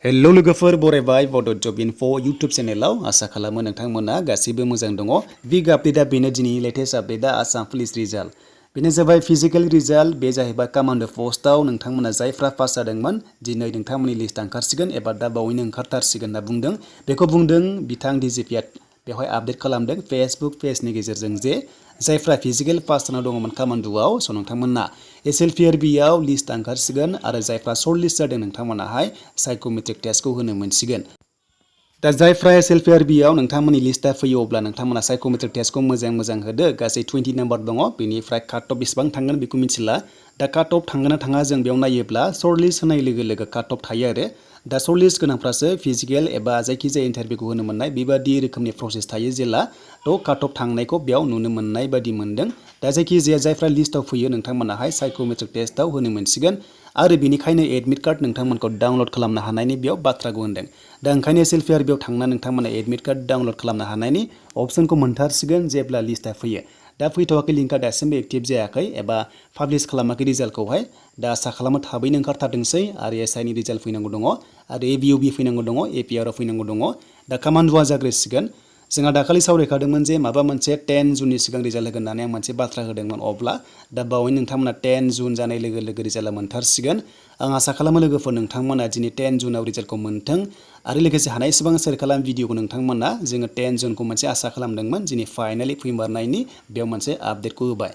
Hello लोगोफोर बरायबाय बड' जब info YouTube चेनेलाव आसा खालामो नोंथांमोना गासैबो मोजां दङ। बिग आपडेटआ बेनो दिनैनि लेटेस्ट आपडेटआ आसाम पुलिस रिजाल्ट। बेनो जाबाय फिजिकल रिजाल्ट बे जाहैबाय कमांडो पोस्टआव नोंथांमोना जायफ्रा पास जादोंमोन दिनै नोंथांमोननि लिस्ट ओंखारसिगोन एबा दा बावैनो ओंखारथारसिगोन होनना बुंदों। बेखौ बुंदों बिथां डिजिपिआ बेवहाय आपडेट खालामदों फेसबुक पेजनि गेजेरजों जे जायफ्रा फिजिकल पास जाना दङमोन कमांडोआव स' नोंथांमोना SLPRBआव लिस्ट ओंखारसिगोन आरो जायफ्रा सर्ट लिस्ट जादों नोंथांमोनाहाय साइकोमेट्रिक टेस्टखौ होनो मोनसिगोन। दा जायफ्रा SLPRBआव नोंथांमोननि लिस्टआ फैयो अब्ला नोंथांमोना साइकोमेट्रिक टेस्टखौ मोजां होदो। गासै 20 नाम्बार दङ। बेनिफ्राय काट अफ बेसेबां थांगोन बेखौ मिथिला। दा काट अफ थांगोन ना थाङा जों बेयाव नायोब्ला सर्ट लिस्ट होनाय लोगो काट अफ थायो आरो। दा सर्ट लिस्ट गोनांफ्रासो फिजिकल एबा जायखिजाया इन्टारभिउखौ होनो मोननाय बेबादि रोखोमनि प्रसेस थायो जेला थ' काट अफ थांनायखौ बेयाव नुनो मोननाय बादि मोनदों। दा जायखिजाया जायफ्रा लिस्टआव फैयो नोंथांमोनाहाय साइकोमेट्रिक टेस्टआव होनो मोनसिगोन आरो बेनिखायनो एडमिट कार्ड नोंथांमोनखौ डाउनलड खालामनो हानायनि बेयाव बाथ्राखौ होनदों। दा ओंखायनो SLPRBआव थांना नोंथांमोना एडमिट कार्ड डाउनलड खालामनो हानायनि अपसनखौ मोनथारसिगोन जेब्ला लिस्टआ फैयो। दा फैथ'वाखै लिंकआ दासिमबो एक्टिभ जायाखै एबा पाब्लिश खालामाखै रिजाल्टखौहाय। दा आसा खालामो थाबैनो ओंखारथारथोंसै आरो SIनि रिजाल्ट फैनांगौ दङ आरो ABOB फैनांगौ दङ APRआव फैनांगौ दङ। दा कमान्डोआ जाग्रोसिगोन। जोंहा दाखालि सावरायखादोंमोन जे माबा मोनसे 10 जुननि सिगां रिजाल्ट होगोन होननानै आं मोनसे बाथ्रा होदोंमोन अब्ला दा बावै नोंथांमोना 10 जुन जानाय लोगो रिजाल्टआ मोनथारसिगोन। आं आसा खालामो लोगोफोर नोंथांमोना दिनै 10 जुनाव रिजाल्टखौ मोन्थों आरो लोगोसे हानायसेबां शेयार खालाम भिडिअखौ नोंथांमोना जोङो 10 जुनखौ मोनसे आसा खालामदोंमोन दिनै फाइनालि फैमारनायनि बेयाव मोनसे आपडेटखौ होबाय।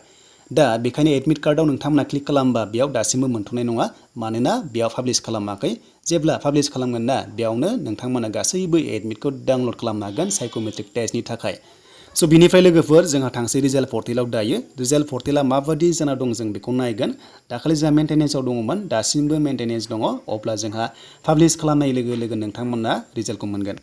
दा बेखायनो एडमिट कार्डआव नोंथांमोना क्लिक खालामबा बेयाव दासिमबो मोनथ'नाय नङा मानोना बेयाव पाब्लिश खालामाखै। जेब्ला पाब्लिश खालामगोन ना बेयावनो नोंथांमोना गासैबो एडमिटखौ डाउनलड खालामनो हागोन साइकोमेट्रिक टेस्टनि थाखाय। स' बिनिफ्राय लोगोफोर जोंहा थांसै रिजाल्ट पर्टेलाव दायो। रिजाल्ट पर्टेला माबादि जाना दं जों बेखौ नायगोन। दाखालि जोंहा मेन्टेनेन्सआव दङमोन दासिमबो मेन्टेनेन्स दङ अब्ला जोंहा पाब्लिश खालामनाय लोगो नोंथांमोना रिजाल्टखौ मोनगोन।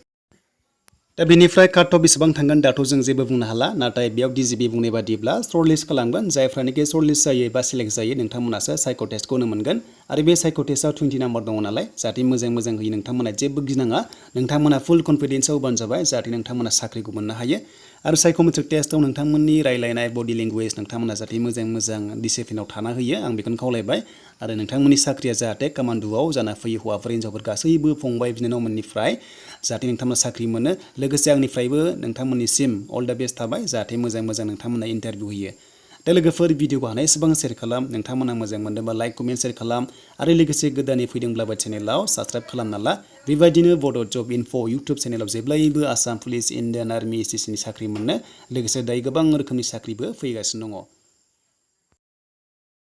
दा बेनिफ्राय काट अफ बेसेबां थांगोन दाथ' जों जेबो बुंनो हाला नाथाय बेयाव DGP बुंनाय बादिब्ला सर्ट लिस्ट खालामगोन जायफ्रानोखि सर्ट लिस्ट जायो एबा सिलेक्ट जायो नोंथांमोनासो साइको टेस्टखौ होनो मोनगोन आरो बे साइको टेस्टआव 20 नाम्बार दङ नालाय जाहाथे मोजां होयो नोंथांमोना जेबो गिनाङा नोंथांमोना फुल कनफिडेन्सआव होबानो जाबाय जाहाथे नोंथांमोना साख्रिखौ मोननो हायो आरो साइकोमेट्रिक टेस्टआव नोंथांमोननि रायलायनाय बडि लेंगुवेज नोंथांमोना जाहाथे मोजां डिसिप्लिनाव थाना होयो आं बेखौनो खावलायबाय आरो नोंथांमोननि साख्रिया जाहाथे कमान्डोआव जाना फैयो हौवाफोर हिन्जावफोर गासैबो फंबाय बिनानावमोननिफ्राय जाहाथे नोंथांमोना साख्रि मोनो लोगोसे आंनिफ्रायबो नोंथांमोननिसिम अल द बेस्ट थाबाय जाहाथे मोजां नोंथांमोना इन्टारभिउ होयो। दा लोगोफोर भिडिअखौ हानायसेबां शेयार खालाम नोंथांमोना मोजां मोनदोंबा लाइक कमेन्ट शेयार खालाम आरो लोगोसे गोदानै फैदोंब्लाबो चेनेलाव साबस्क्राइब खालामना ला। बेबायदिनो बड' जब इनफो इउटुब चेनेलाव जेब्लायबो आसाम पुलिस इण्डियान आर्मि SSCनि साख्रि मोननो लोगोसे दायो गोबां रोखोमनि साख्रिबो फैगासिनो दङ।